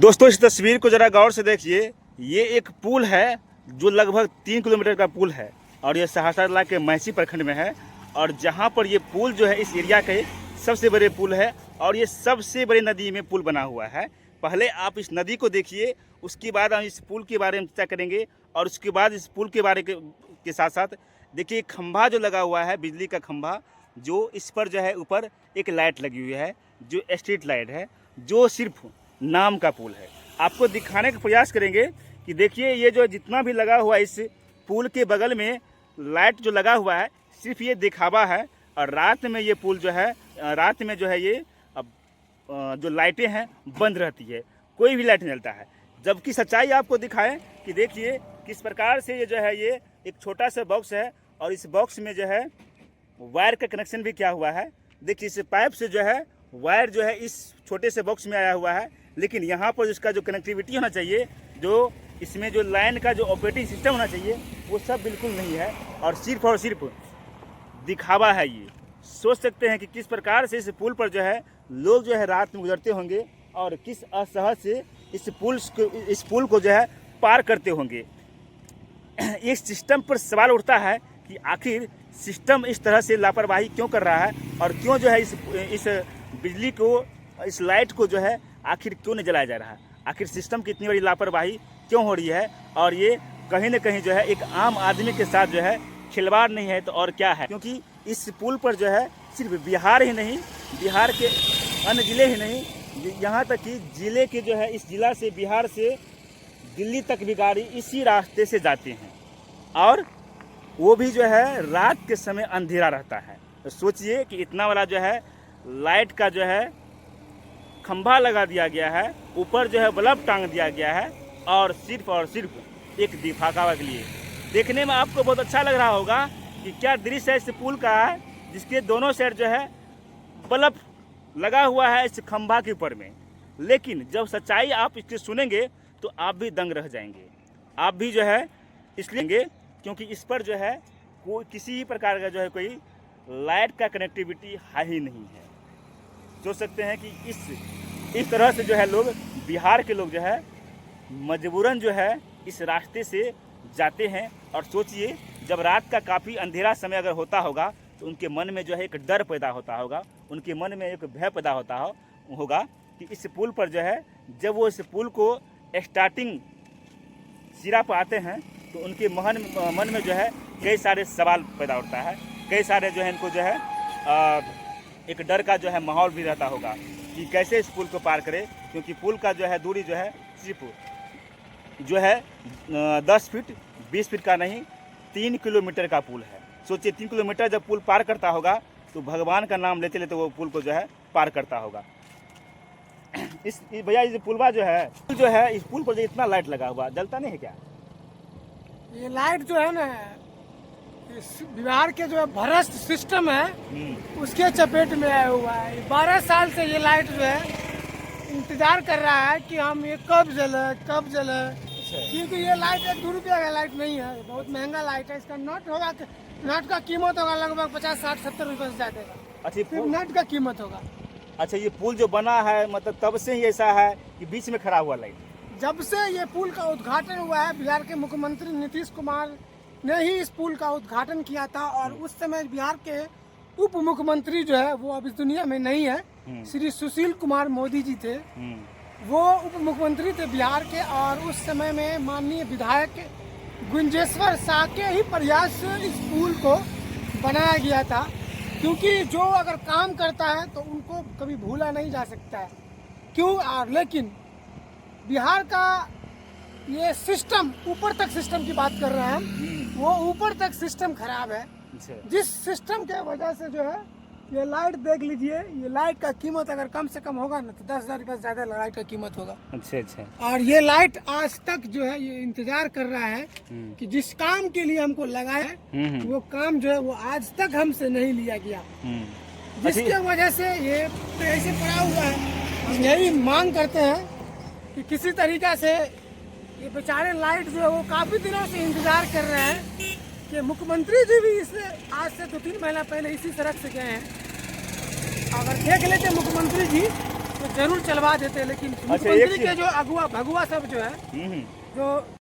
दोस्तों इस तस्वीर को जरा गौर से देखिए। ये एक पुल है जो लगभग 3 किलोमीटर का पुल है और ये सहरसा जिला के मैसी प्रखंड में है। और जहाँ पर ये पुल जो है इस एरिया के सबसे बड़े पुल है और ये सबसे बड़ी नदी में पुल बना हुआ है। पहले आप इस नदी को देखिए, उसके बाद हम इस पुल के बारे में चर्चा करेंगे और उसके बाद इस पुल के बारे के साथ साथ देखिए खंभा जो लगा हुआ है, बिजली का खंभा, जो इस पर जो है ऊपर एक लाइट लगी हुई है जो स्ट्रीट लाइट है, जो सिर्फ नाम का पुल है। आपको दिखाने का प्रयास करेंगे कि देखिए ये जो जितना भी लगा हुआ है इस पुल के बगल में लाइट जो लगा हुआ है सिर्फ ये दिखावा है। और रात में ये पुल जो है, रात में जो है ये जो लाइटें हैं बंद रहती है, कोई भी लाइट नहीं जलता है। जबकि सच्चाई आपको दिखाएं कि देखिए किस प्रकार से ये जो है ये एक छोटा सा बॉक्स है और इस बॉक्स में जो है वायर का कनेक्शन भी किया हुआ है। देखिए इस पाइप से जो है वायर जो है इस छोटे से बॉक्स में आया हुआ है, लेकिन यहाँ पर इसका जो कनेक्टिविटी होना चाहिए, जो इसमें जो लाइन का जो ऑपरेटिंग सिस्टम होना चाहिए, वो सब बिल्कुल नहीं है और सिर्फ दिखावा है। ये सोच सकते हैं कि किस प्रकार से इस पुल पर जो है लोग जो है रात में गुजरते होंगे और किस असहज से इस पुल को जो है पार करते होंगे। इस सिस्टम पर सवाल उठता है कि आखिर सिस्टम इस तरह से लापरवाही क्यों कर रहा है और क्यों जो है इस बिजली को, इस लाइट को जो है आखिर क्यों नहीं जलाया जा रहा है। आखिर सिस्टम की इतनी बड़ी लापरवाही क्यों हो रही है और ये कहीं ना कहीं जो है एक आम आदमी के साथ जो है खिलवाड़ नहीं है तो और क्या है। क्योंकि इस पुल पर जो है सिर्फ बिहार ही नहीं, बिहार के अन्य ज़िले ही नहीं, यहाँ तक कि ज़िले के जो है इस ज़िला से, बिहार से दिल्ली तक भी गाड़ी इसी रास्ते से जाती हैं और वो भी जो है रात के समय अंधेरा रहता है। तो सोचिए कि इतना वाला जो है लाइट का जो है खंभा लगा दिया गया है, ऊपर जो है बल्ब टांग दिया गया है और सिर्फ एक दिखावा के लिए। देखने में आपको बहुत अच्छा लग रहा होगा कि क्या दृश्य है इस पुल का है, जिसके दोनों साइड जो है बल्ब लगा हुआ है इस खंभा के ऊपर में। लेकिन जब सच्चाई आप इसकी सुनेंगे तो आप भी दंग रह जाएंगे। आप भी जो है इसलिए क्योंकि इस पर जो है कोई किसी प्रकार का जो है कोई लाइट का कनेक्टिविटी है ही नहीं है। सोच सकते हैं कि इस तरह से जो है लोग, बिहार के लोग जो है मजबूरन जो है इस रास्ते से जाते हैं। और सोचिए जब रात का काफ़ी अंधेरा समय अगर होता होगा तो उनके मन में जो है एक डर पैदा होता होगा, उनके मन में एक भय पैदा होगा कि इस पुल पर जो है जब वो इस पुल को स्टार्टिंग सिरा पर आते हैं तो उनके मन में जो है कई सारे सवाल पैदा होता है, कई सारे जो है इनको जो है एक डर का जो है माहौल भी रहता होगा कि कैसे इस पुल को पार करें। क्योंकि पुल का जो है दूरी जो है सिर्फ जो है 10 फीट 20 फीट का नहीं, 3 किलोमीटर का पुल है। सोचिए 3 किलोमीटर जब पुल पार करता होगा तो भगवान का नाम लेते लेते वो पुल को जो है पार करता होगा। इस भैया इस पुलवा जो है इस पुल पर जो इतना लाइट लगा हुआ जलता नहीं है क्या? ये लाइट जो है ना, बिहार के जो है भ्रष्ट सिस्टम है उसके चपेट में आया हुआ है। 12 साल से ये लाइट जो है इंतजार कर रहा है कि हम ये कब जले। क्योंकि ये लाइट 2 रुपया का लाइट नहीं है, बहुत महंगा लाइट है। इसका नट का कीमत होगा लगभग 50, 60, 70 रुपये से ज्यादा का। अच्छा, सिर्फ नट का कीमत होगा। अच्छा, ये पुल जो बना है मतलब तब से ही ऐसा है कि बीच में खड़ा हुआ लाइट? जब से ये पुल का उद्घाटन हुआ है, बिहार के मुख्यमंत्री नीतीश कुमार ने ही इस पुल का उद्घाटन किया था और उस समय बिहार के उप मुख्यमंत्री जो है वो अब इस दुनिया में नहीं है, श्री सुशील कुमार मोदी जी थे। वो उप मुख्यमंत्री थे बिहार के और उस समय में माननीय विधायक गुंजेश्वर शाह के ही प्रयास से इस पुल को बनाया गया था। क्योंकि जो अगर काम करता है तो उनको कभी भूला नहीं जा सकता है। लेकिन बिहार का ये सिस्टम, ऊपर तक सिस्टम की बात कर रहे हैं हम, वो ऊपर तक सिस्टम खराब है। जिस सिस्टम के वजह से जो है ये लाइट देख लीजिए, ये लाइट का कीमत अगर कम से कम होगा ना तो 10,000 रुपये से ज्यादा लाइट का कीमत होगा। अच्छा। और ये लाइट आज तक जो है ये इंतजार कर रहा है कि जिस काम के लिए हमको लगाया है वो काम जो है वो आज तक हमसे नहीं लिया गया, जिसके वजह से ये ऐसे पड़ा हुआ है। हम यही मांग करते हैं कि किसी तरीका से ये बेचारे लाइट जो है वो काफी दिनों से इंतजार कर रहे हैं कि मुख्यमंत्री जी भी इससे आज से 2-3 महीना पहले इसी सड़क से गए हैं। अगर देख लेते मुख्यमंत्री जी तो जरूर चलवा देते, लेकिन एक मुख्यमंत्री चीज- के जो अगुआ भगुआ सब जो है, हम्म, जो